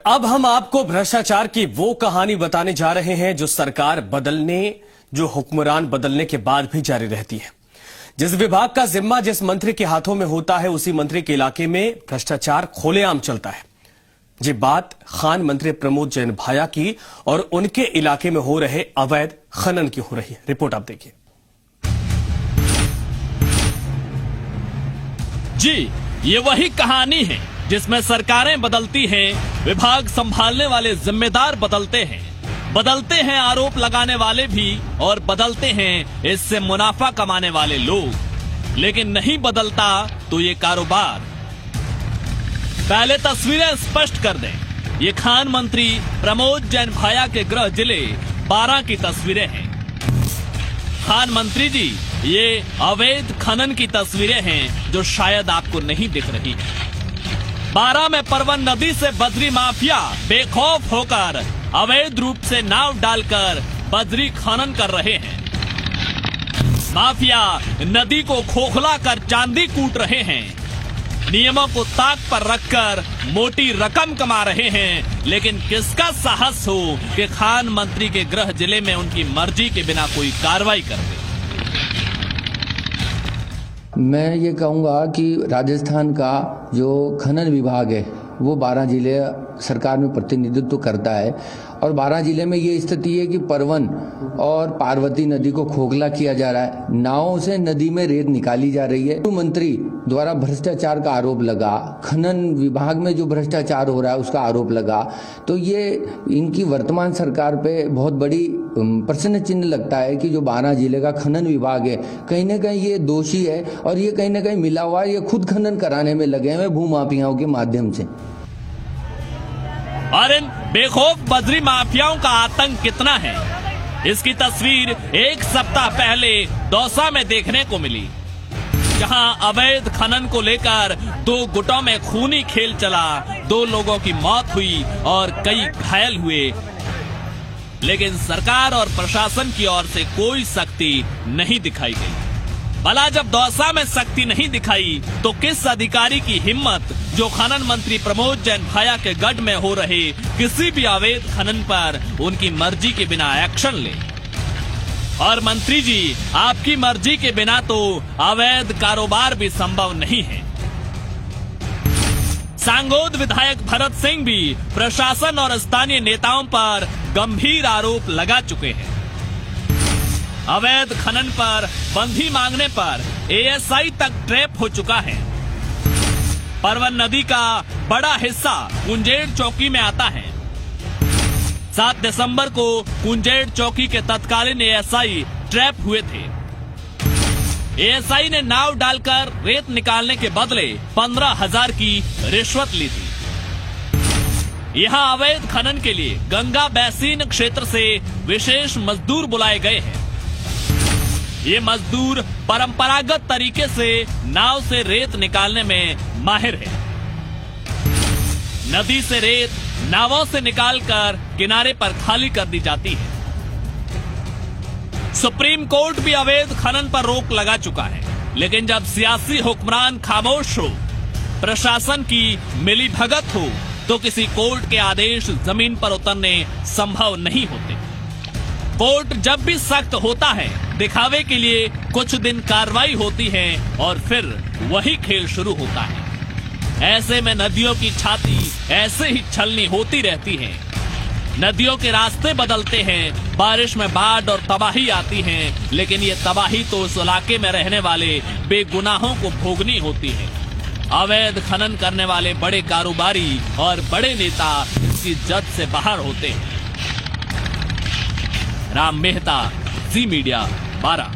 अब हम आपको भ्रष्टाचार की वो कहानी बताने जा रहे हैं जो सरकार बदलने, जो हुक्मरान बदलने के बाद भी जारी रहती है। जिस विभाग का जिम्मा जिस मंत्री के हाथों में होता है, उसी मंत्री के इलाके में भ्रष्टाचार खुलेआम चलता है। ये बात खान मंत्री प्रमोद जैन भाया की और उनके इलाके में हो रहे अवैध खनन की हो रही है। रिपोर्ट आप देखिए। जी, ये वही कहानी है जिसमें सरकारें बदलती हैं, विभाग संभालने वाले जिम्मेदार बदलते हैं आरोप लगाने वाले भी, और बदलते हैं इससे मुनाफा कमाने वाले लोग। लेकिन नहीं बदलता तो ये कारोबार। पहले तस्वीरें स्पष्ट कर दें, ये खान मंत्री प्रमोद जैन भाया के गृह जिले बारां की तस्वीरें हैं। खान मंत्री जी, ये अवैध खनन की तस्वीरें हैं जो शायद आपको नहीं दिख रही है। बारां में परवन नदी से बजरी माफिया बेखौफ होकर अवैध रूप से नाव डालकर बजरी खनन कर रहे हैं। माफिया नदी को खोखला कर चांदी कूट रहे हैं, नियमों को ताक पर रखकर मोटी रकम कमा रहे हैं। लेकिन किसका साहस हो कि खान मंत्री के गृह जिले में उनकी मर्जी के बिना कोई कार्रवाई कर दे। मैं ये कहूँगा कि राजस्थान का जो खनन विभाग है वो 12 जिले सरकार में प्रतिनिधित्व करता है, और 12 जिले में ये स्थिति है कि परवन और पार्वती नदी को खोखला किया जा रहा है, नावों से नदी में रेत निकाली जा रही है। मंत्री द्वारा भ्रष्टाचार का आरोप लगा, खनन विभाग में जो भ्रष्टाचार हो रहा है उसका आरोप लगा, तो ये इनकी वर्तमान सरकार पे बहुत बड़ी प्रश्न चिन्ह लगता है कि जो 12 जिले का खनन विभाग है कहीं ना कहीं ये दोषी है, और ये कहीं ना कहीं मिला हुआ है, ये खुद खनन कराने में लगे हुए भूमाफियाओं के माध्यम से। और इन बेखौफ बजरी माफियाओं का आतंक कितना है, इसकी तस्वीर एक सप्ताह पहले दौसा में देखने को मिली, जहां अवैध खनन को लेकर 2 गुटों में खूनी खेल चला, 2 लोगों की मौत हुई और कई घायल हुए। लेकिन सरकार और प्रशासन की ओर से कोई सख्ती नहीं दिखाई गई। भला जब दौसा में सख्ती नहीं दिखाई तो किस अधिकारी की हिम्मत जो खनन मंत्री प्रमोद जैन भाया के गढ़ में हो रहे किसी भी अवैध खनन पर उनकी मर्जी के बिना एक्शन ले। और मंत्री जी, आपकी मर्जी के बिना तो अवैध कारोबार भी संभव नहीं है। सांगोद विधायक भरत सिंह भी प्रशासन और स्थानीय नेताओं पर गंभीर आरोप लगा चुके हैं। अवैध खनन पर बंधी मांगने पर एएसआई तक ट्रैप हो चुका है। परवन नदी का बड़ा हिस्सा कुंजेड़ चौकी में आता है। 7 दिसंबर को कुंजेड़ चौकी के तत्कालीन एएसआई ट्रैप हुए थे। एएसआई ने नाव डालकर रेत निकालने के बदले 15,000 की रिश्वत ली थी। यहां अवैध खनन के लिए गंगा बैसिन क्षेत्र से विशेष मजदूर बुलाए गए हैं। ये मजदूर परंपरागत तरीके से नाव से रेत निकालने में माहिर है। नदी से रेत नावों से निकालकर किनारे पर खाली कर दी जाती है। सुप्रीम कोर्ट भी अवैध खनन पर रोक लगा चुका है, लेकिन जब सियासी हुक्मरान खामोश हो, प्रशासन की मिलीभगत हो, तो किसी कोर्ट के आदेश जमीन पर उतरने संभव नहीं होते। कोर्ट जब भी सख्त होता है, दिखावे के लिए कुछ दिन कार्रवाई होती है और फिर वही खेल शुरू होता है। ऐसे में नदियों की छाती ऐसे ही छलनी होती रहती है। नदियों के रास्ते बदलते हैं, बारिश में बाढ़ और तबाही आती है, लेकिन ये तबाही तो उस इलाके में रहने वाले बेगुनाहों को भोगनी होती है। अवैध खनन करने वाले बड़े कारोबारी और बड़े नेता इसकी जद से बाहर होते हैं। राम मेहता, जी मीडिया, बारां।